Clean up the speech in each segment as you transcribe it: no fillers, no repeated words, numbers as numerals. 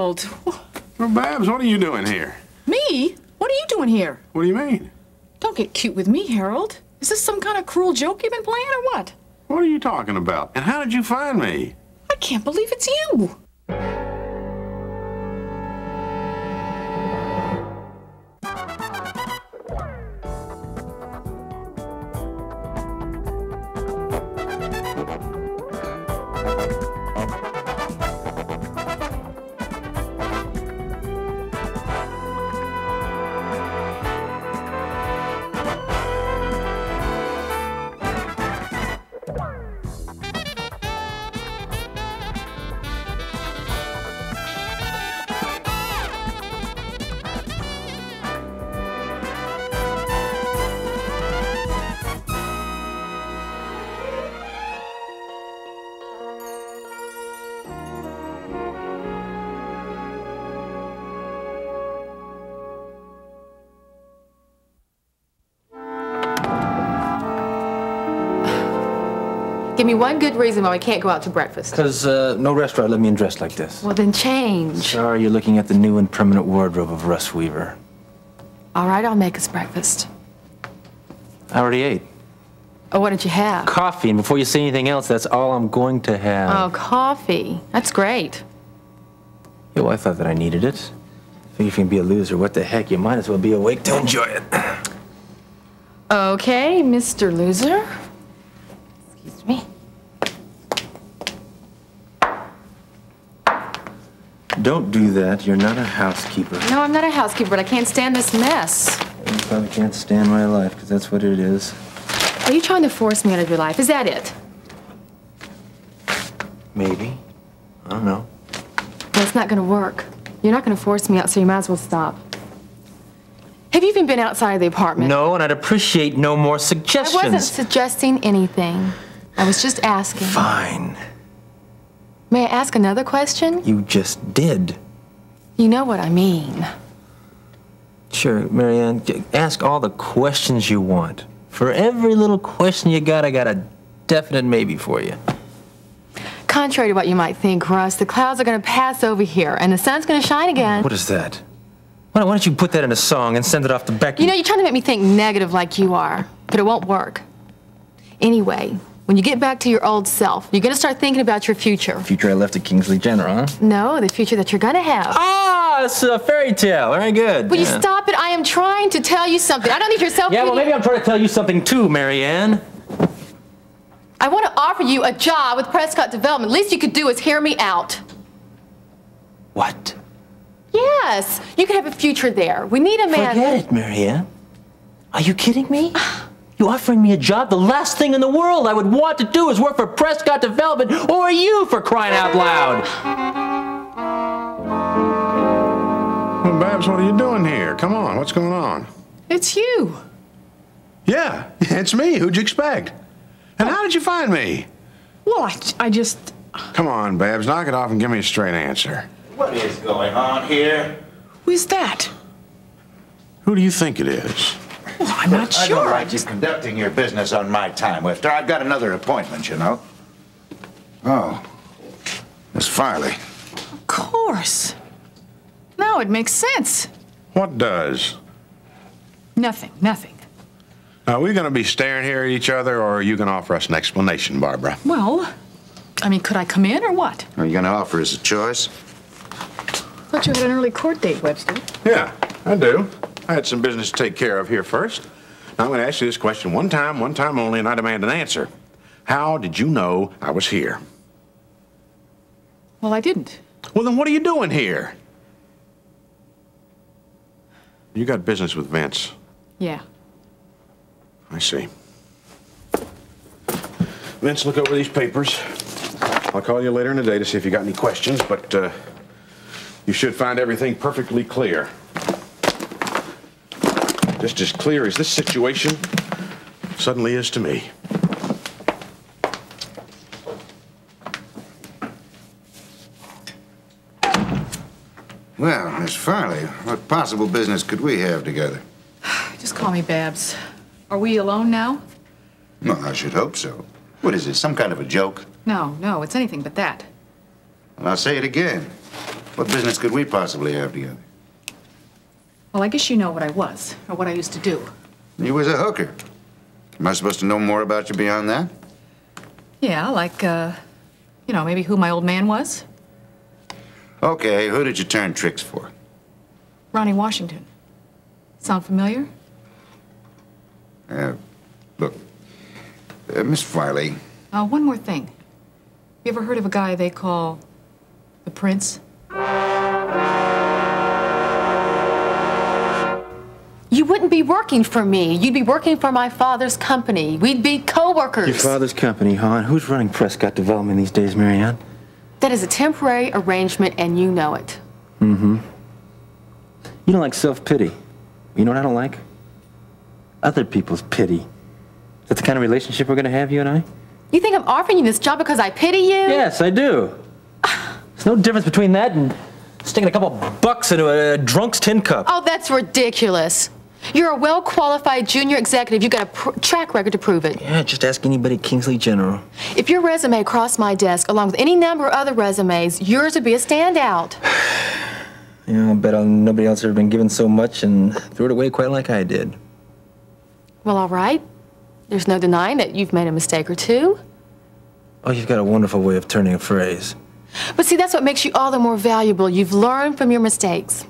Harold. Well, Babs, what are you doing here? Me? What are you doing here? What do you mean? Don't get cute with me, Harold. Is this some kind of cruel joke you've been playing or what? What are you talking about? And how did you find me? I can't believe it's you. Give me one good reason why we can't go out to breakfast. Because no restaurant let me in dressed like this. Well, then change. Sorry, you're looking at the new and permanent wardrobe of Russ Weaver. All right, I'll make us breakfast. I already ate. Oh, what did you have? Coffee, and before you say anything else, that's all I'm going to have. Oh, coffee. That's great. Yeah, well, I thought that I needed it. Figure if you can be a loser, what the heck, you might as well be awake to enjoy it. Okay, Mr. Loser. Excuse me. Don't do that. You're not a housekeeper. No, I'm not a housekeeper, but I can't stand this mess. You probably can't stand my life, because that's what it is. Are you trying to force me out of your life? Is that it? Maybe. I don't know. Well, it's not going to work. You're not going to force me out, so you might as well stop. Have you even been outside of the apartment? No, and I'd appreciate no more I suggestions. wasn't suggesting anything. I was just asking. Fine. May I ask another question? You just did. You know what I mean. Sure, Marianne, ask all the questions you want. For every little question you got, I got a definite maybe for you. Contrary to what you might think, Russ, the clouds are going to pass over here, and the sun's going to shine again. What is that? Why don't you put that in a song and send it off to Becky? You know, you're trying to make me think negative like you are, but it won't work. Anyway, when you get back to your old self, you're going to start thinking about your future. Future I left at Kingsley Jenner, huh? No, the future that you're going to have. Ah, it's a fairy tale. Very good. Will you stop it? I am trying to tell you something. I don't need your self-pity. Yeah, well, maybe I'm trying to tell you something too, Marianne. I want to offer you a job with Prescott Development. Least you could do is hear me out. What? Yes, you could have a future there. We need a man. Forget it, Marianne. Are you kidding me? You offering me a job? The last thing in the world I would want to do is work for Prescott Development or you, for crying out loud. Well, Babs, what are you doing here? Come on, what's going on? It's you. Yeah, it's me. Who'd you expect? And how did you find me? Well, I just... Come on, Babs, knock it off and give me a straight answer. What is going on here? Who's that? Who do you think it is? Well, I'm not I sure. don't like you conducting your business on my time, Wifter. I've got another appointment, you know. Oh, Miss Farley. Of course. Now it makes sense. What does? Nothing. Are we going to be staring here at each other, or are you going to offer us an explanation, Barbara? Well, I mean, could I come in or what? Are you going to offer us a choice? Thought you had an early court date, Webster. Yeah, I do. I had some business to take care of here first. Now, I'm going to ask you this question one time only, and I demand an answer. How did you know I was here? Well, I didn't. Well, then what are you doing here? You got business with Vince. Yeah. I see. Vince, look over these papers. I'll call you later in the day to see if you got any questions, but you should find everything perfectly clear. Just as clear as this situation suddenly is to me. Well, Miss Farley, what possible business could we have together? Just call me Babs. Are we alone now? Well, I should hope so. What is this, some kind of a joke? No, it's anything but that. Well, I'll say it again. What business could we possibly have together? Well, I guess you know what I was, or what I used to do. You was a hooker. Am I supposed to know more about you beyond that? Yeah, like, maybe who my old man was? Okay, who did you turn tricks for? Ronnie Washington. Sound familiar? Look, Miss Farley. One more thing. You ever heard of a guy they call the Prince? You wouldn't be working for me. You'd be working for my father's company. We'd be co-workers. Your father's company, huh? And who's running Prescott Development these days, Marianne? That is a temporary arrangement, and you know it. Mm-hmm. You don't like self-pity. You know what I don't like? Other people's pity. Is that the kind of relationship we're going to have, you and I? You think I'm offering you this job because I pity you? Yes, I do. There's no difference between that and sticking a couple bucks into a drunk's tin cup. Oh, that's ridiculous. You're a well-qualified junior executive. You've got a track record to prove it. Yeah, just ask anybody at Kingsley General. If your resume crossed my desk along with any number of other resumes, yours would be a standout. Yeah, I bet nobody else ever been given so much and threw it away quite like I did. Well, all right. There's no denying that you've made a mistake or two. Oh, you've got a wonderful way of turning a phrase. But see, that's what makes you all the more valuable. You've learned from your mistakes.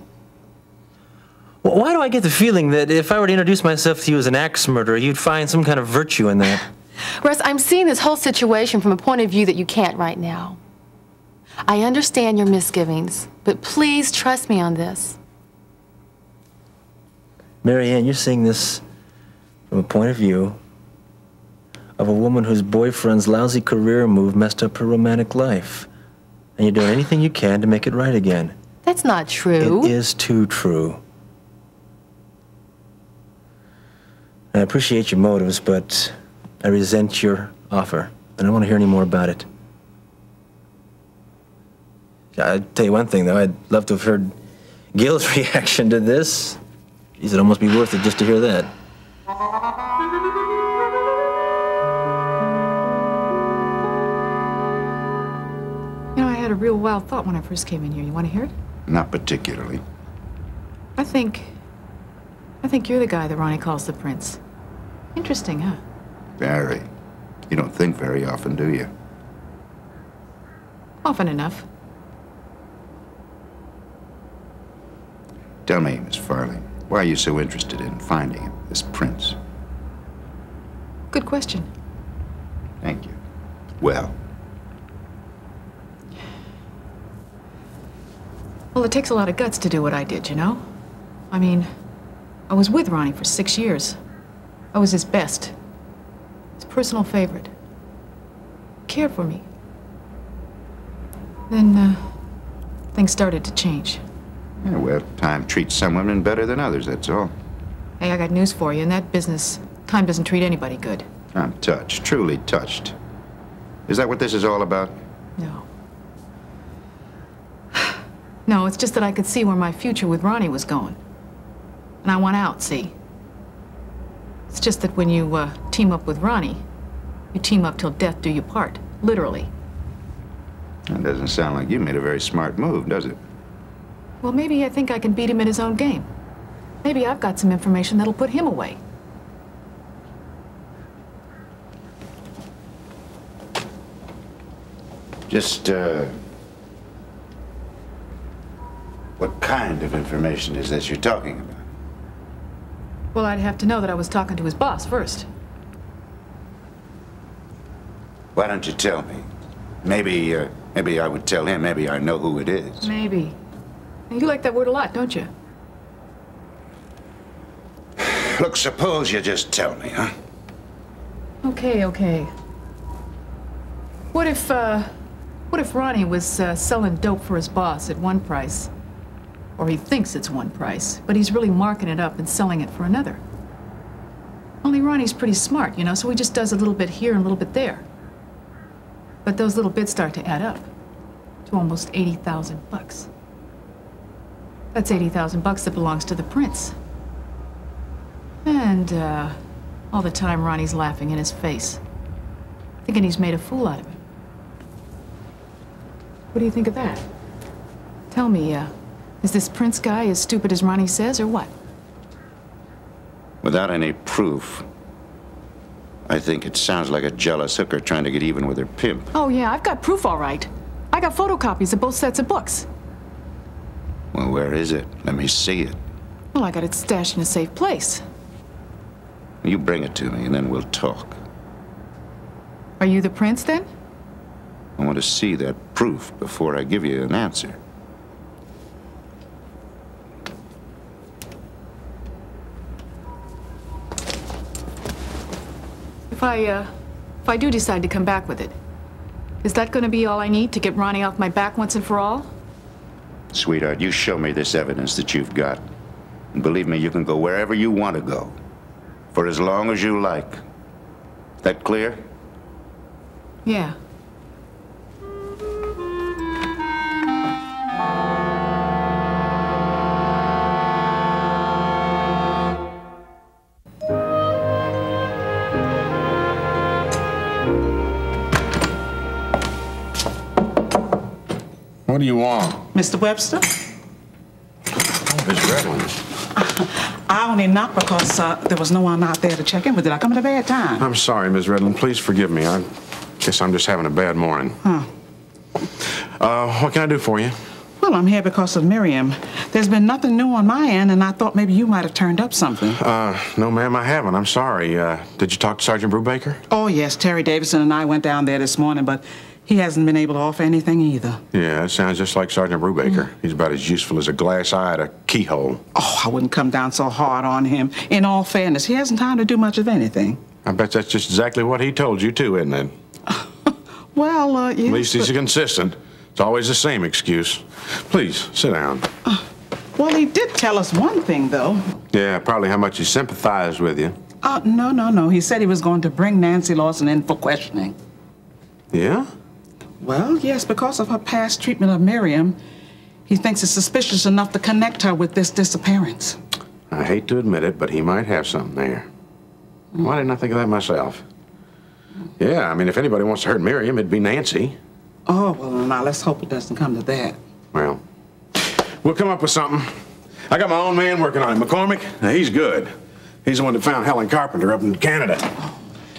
Well, why do I get the feeling that if I were to introduce myself to you as an axe murderer, you'd find some kind of virtue in that? Russ, I'm seeing this whole situation from a point of view that you can't right now. I understand your misgivings, but please trust me on this. Marianne, you're seeing this from a point of view of a woman whose boyfriend's lousy career move messed up her romantic life. And you're doing anything you can to make it right again. That's not true. It is too true. I appreciate your motives, but I resent your offer. I don't want to hear any more about it. I'll tell you one thing, though. I'd love to have heard Gil's reaction to this. Geez, it'd almost be worth it just to hear that. You know, I had a real wild thought when I first came in here. You want to hear it? Not particularly. I think you're the guy that Ronnie calls the Prince. Interesting, huh? Very. You don't think very often, do you? Often enough. Tell me, Miss Farley, why are you so interested in finding him, this Prince? Good question. Thank you. Well? Well, it takes a lot of guts to do what I did, you know? I mean, I was with Ronnie for 6 years. I was his best. His personal favorite. Cared for me. Then, things started to change. Yeah, well, time treats some women better than others, that's all. Hey, I got news for you. In that business, time doesn't treat anybody good. I'm touched, truly touched. Is that what this is all about? No. No, it's just that I could see where my future with Ronnie was going. And I want out, see? It's just that when you team up with Ronnie, you team up till death do you part. Literally. That doesn't sound like you made a very smart move, does it? Well, maybe I think I can beat him in his own game. Maybe I've got some information that'll put him away. Just, what kind of information is this you're talking about? Well, I'd have to know that I was talking to his boss first. Why don't you tell me? Maybe I would tell him. Maybe I know who it is. Maybe. You like that word a lot, don't you? Look, suppose you just tell me, huh? Okay. What if Ronnie was selling dope for his boss at one price? Or he thinks it's one price, but he's really marking it up and selling it for another. Only Ronnie's pretty smart, you know, so he just does a little bit here and a little bit there. But those little bits start to add up to almost 80,000 bucks. That's 80,000 bucks that belongs to the Prince. And all the time Ronnie's laughing in his face, thinking he's made a fool out of him. What do you think of that? Tell me, is this Prince guy as stupid as Ronnie says, or what? Without any proof, I think it sounds like a jealous hooker trying to get even with her pimp. Oh, yeah, I've got proof, all right. I got photocopies of both sets of books. Well, where is it? Let me see it. Well, I got it stashed in a safe place. You bring it to me, and then we'll talk. Are you the prince, then? I want to see that proof before I give you an answer. If I do decide to come back with it, is that going to be all I need to get Ronnie off my back once and for all? Sweetheart, you show me this evidence that you've got. And believe me, you can go wherever you want to go. For as long as you like. That clear? Yeah. What do you want? Mr. Webster? Miss Redland. I only knocked because there was no one out there to check in with. Did I come at a bad time? I'm sorry, Miss Redland. Please forgive me. I guess I'm just having a bad morning. Huh. What can I do for you? Well, I'm here because of Miriam. There's been nothing new on my end, and I thought maybe you might have turned up something. No, ma'am, I haven't. I'm sorry. Did you talk to Sergeant Brubaker? Oh, yes. Terry Davidson and I went down there this morning, but he hasn't been able to offer anything either. Yeah, it sounds just like Sergeant Brubaker. He's about as useful as a glass eye at a keyhole. Oh, I wouldn't come down so hard on him. In all fairness, he hasn't time to do much of anything. I bet that's just exactly what he told you, too, isn't it? Well, yes. At least he's consistent. It's always the same excuse. Please, sit down. Well, he did tell us one thing, though. Yeah, probably how much he sympathized with you. No. He said he was going to bring Nancy Lawson in for questioning. Yeah? Well, yes, because of her past treatment of Miriam, he thinks it's suspicious enough to connect her with this disappearance. I hate to admit it, but he might have something there. Why didn't I think of that myself? Yeah, I mean, if anybody wants to hurt Miriam, it'd be Nancy. Oh, well, now let's hope it doesn't come to that. Well, we'll come up with something. I got my own man working on it. McCormick, he's good. He's the one that found Helen Carpenter up in Canada.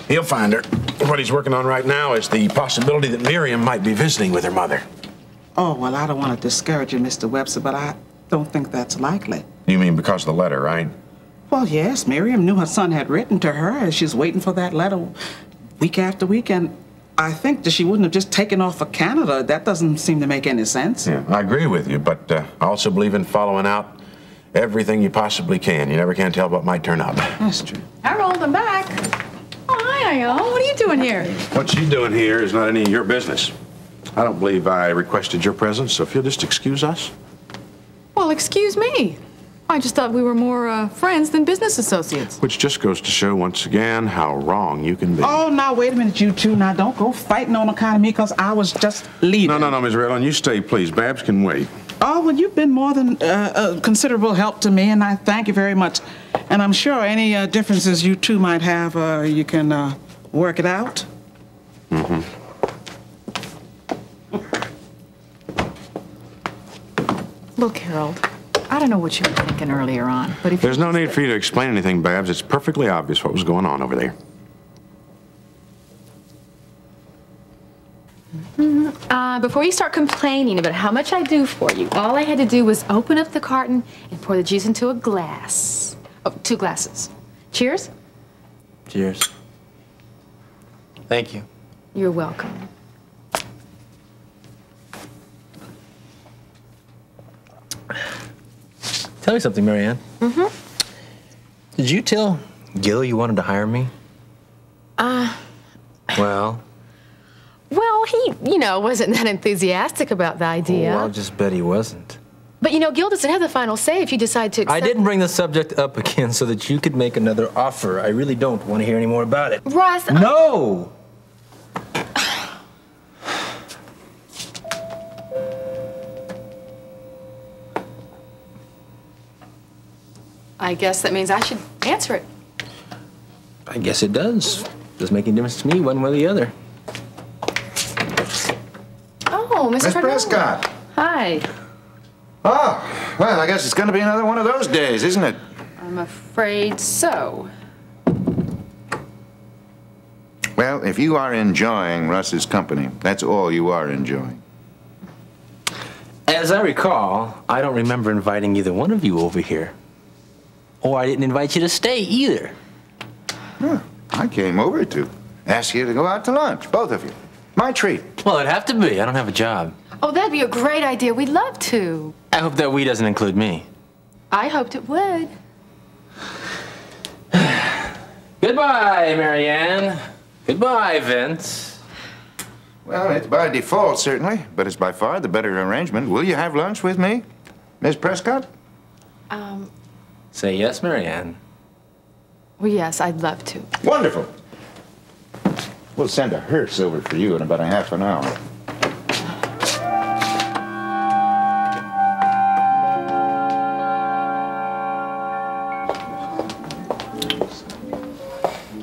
He'll find her. What he's working on right now is the possibility that Miriam might be visiting with her mother. Oh, well, I don't want to discourage you, Mr. Webster, but I don't think that's likely. You mean because of the letter, right? Well, yes, Miriam knew her son had written to her, and she's waiting for that letter week after week, and I think that she wouldn't have just taken off for Canada. That doesn't seem to make any sense. Yeah, I agree with you, but I also believe in following out everything you possibly can. You never can tell what might turn up. That's true. Harold, I'm back. Oh, hi, Ione. What are you doing here? What she's doing here is not any of your business. I don't believe I requested your presence, so if you'll just excuse us. Well, excuse me. I just thought we were more friends than business associates. Which just goes to show once again how wrong you can be. Oh, now, wait a minute, you two. Now, don't go fighting on account of me, because I was just leaving. No, Ms. Redland, you stay, please. Babs can wait. Oh, well, you've been more than considerable help to me, and I thank you very much. And I'm sure any differences you two might have, you can work it out. Mm-hmm. Look, Harold, I don't know what you were thinking earlier on, but if There's no need for you to explain anything, Babs. It's perfectly obvious what was going on over there. Before you start complaining about how much I do for you, all I had to do was open up the carton and pour the juice into a glass. Oh, 2 glasses. Cheers. Cheers. Thank you. You're welcome. Tell me something, Marianne. Mm-hmm. Did you tell Gil you wanted to hire me? Well, he, wasn't that enthusiastic about the idea. Oh, I'll just bet he wasn't. But, Gil doesn't have the final say if you decide to accept. I didn't bring the subject up again so that you could make another offer. I really don't want to hear any more about it. Russ. No! I guess that means I should answer it. I guess it does. Doesn't make any difference to me one way or the other. Oh, Mr. Miss Prescott. Hi. Oh, well, I guess it's going to be another one of those days, isn't it? I'm afraid so. Well, if you are enjoying Russ's company, that's all you are enjoying. As I recall, I don't remember inviting either one of you over here. Or I didn't invite you to stay either. Huh. I came over to ask you to go out to lunch, both of you. My treat. Well, it'd have to be. I don't have a job. Oh, that'd be a great idea. We'd love to. I hope that we doesn't include me. I hoped it would. Goodbye, Marianne. Goodbye, Vince. Well, it's by default, certainly, but it's by far the better arrangement. Will you have lunch with me, Miss Prescott? Say yes, Marianne. Well, yes, I'd love to. Wonderful. We'll send a hearse over for you in about a half an hour.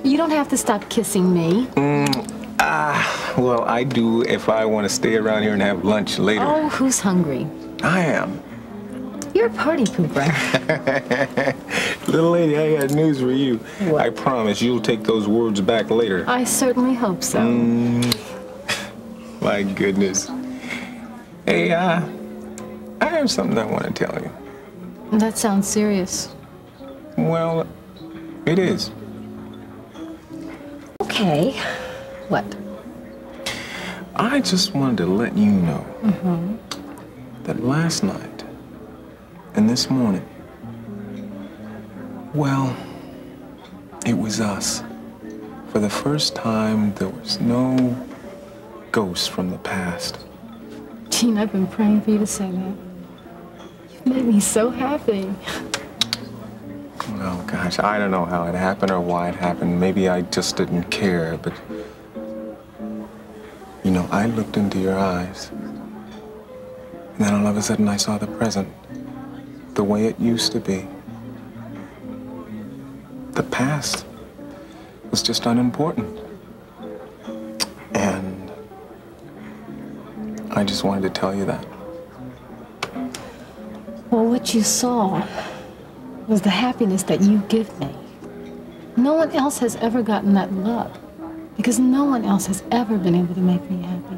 You don't have to stop kissing me. Well, I do if I want to stay around here and have lunch later. Oh, who's hungry? I am. You're a party pooper. Little lady, I got news for you. What? I promise you'll take those words back later. I certainly hope so. My goodness. Hey, I have something I want to tell you. That sounds serious. Well, it is. Okay. What? I just wanted to let you know that last night and this morning, well, it was us. For the first time, there was no ghost from the past. Gene, I've been praying for you to say that. You've made me so happy. Oh, gosh, I don't know how it happened or why it happened. Maybe I just didn't care, but... You know, I looked into your eyes, and then all of a sudden I saw the present, the way it used to be. The past was just unimportant. And I just wanted to tell you that. Well, what you saw was the happiness that you give me. No one else has ever gotten that love, because no one else has ever been able to make me happy.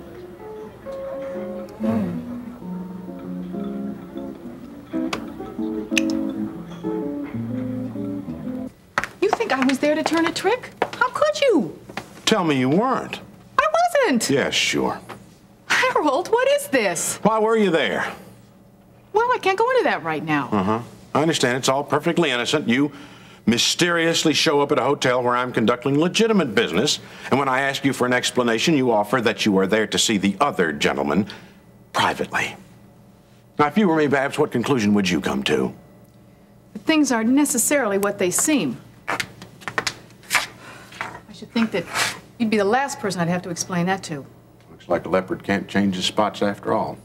You think I was there to turn a trick? How could you? Tell me you weren't. I wasn't. Yes, sure. Harold, what is this? Why were you there? Well, I can't go into that right now. I understand it's all perfectly innocent. You mysteriously show up at a hotel where I'm conducting legitimate business, and when I ask you for an explanation, you offer that you are there to see the other gentleman privately. Now, if you were me, Babs, what conclusion would you come to? But things aren't necessarily what they seem. I should think that you'd be the last person I'd have to explain that to. Looks like a leopard can't change his spots after all.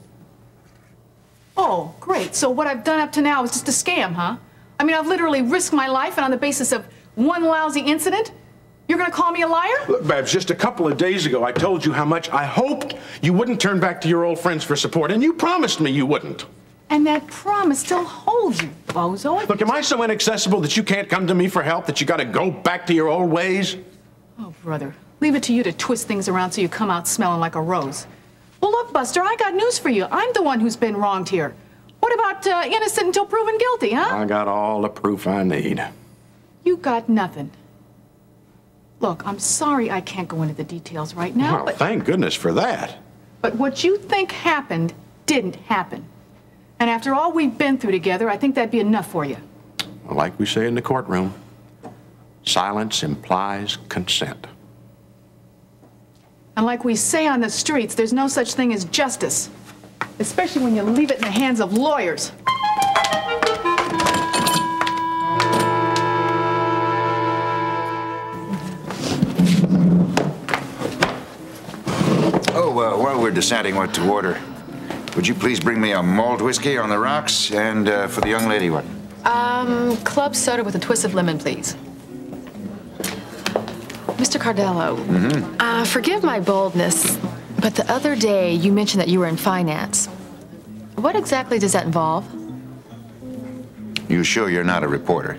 Oh, great. So what I've done up to now is just a scam, huh? I mean, I've literally risked my life, and on the basis of one lousy incident, you're gonna call me a liar? Look, Babs, just a couple of days ago, I told you how much I hoped you wouldn't turn back to your old friends for support, and you promised me you wouldn't. And that promise still holds, you bozo. Look, am I so inaccessible that you can't come to me for help, that you gotta go back to your old ways? Oh, brother, leave it to you to twist things around so you come out smelling like a rose. Well, look, Buster, I got news for you. I'm the one who's been wronged here. What about innocent until proven guilty, huh? I got all the proof I need. You got nothing. Look, I'm sorry I can't go into the details right now, Well, but... thank goodness for that. But what you think happened didn't happen. And after all we've been through together, I think that'd be enough for you. Well, like we say in the courtroom, silence implies consent. And like we say on the streets, there's no such thing as justice. Especially when you leave it in the hands of lawyers. While we're deciding what to order, would you please bring me a malt whiskey on the rocks and for the young lady one? Club soda with a twist of lemon, please. Mr. Cardello, forgive my boldness, but the other day you mentioned that you were in finance. What exactly does that involve? You sure you're not a reporter?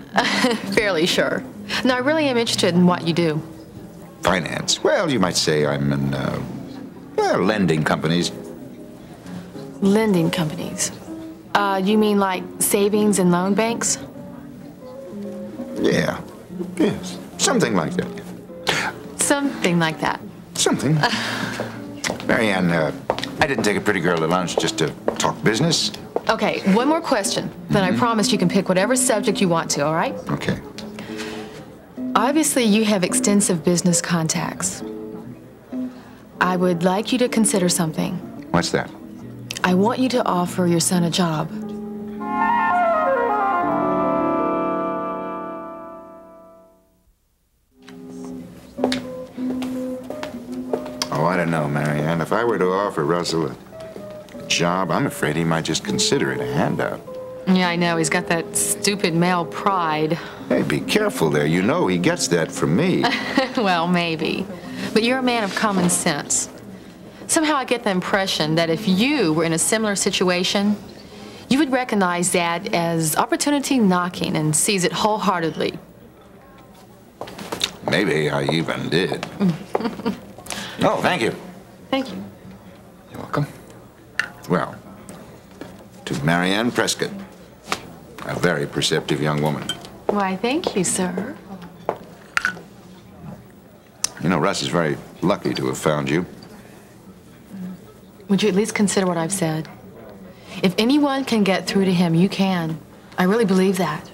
Fairly sure. No, I really am interested in what you do. Finance. Well, you might say I'm in, lending companies. Lending companies. You mean like savings and loan banks? Yeah. Yes. Something like that. Something like that. Something. Marianne, I didn't take a pretty girl to lunch just to talk business. Okay, one more question. Then I promise you can pick whatever subject you want to, all right? Okay. Obviously, you have extensive business contacts. I would like you to consider something. What's that? I want you to offer your son a job. Oh, I don't know, Marianne. If I were to offer Russell a job, I'm afraid he might just consider it a handout. Yeah, I know. He's got that stupid male pride. Hey, be careful there. You know he gets that from me. Well, maybe. But you're a man of common sense. Somehow I get the impression that if you were in a similar situation, you would recognize that as opportunity knocking and seize it wholeheartedly. Maybe I even did. Oh, thank you. Thank you. You're welcome. Well, to Marianne Prescott, a very perceptive young woman. Why, thank you, sir. You know, Russ is very lucky to have found you. Would you at least consider what I've said? If anyone can get through to him, you can. I really believe that.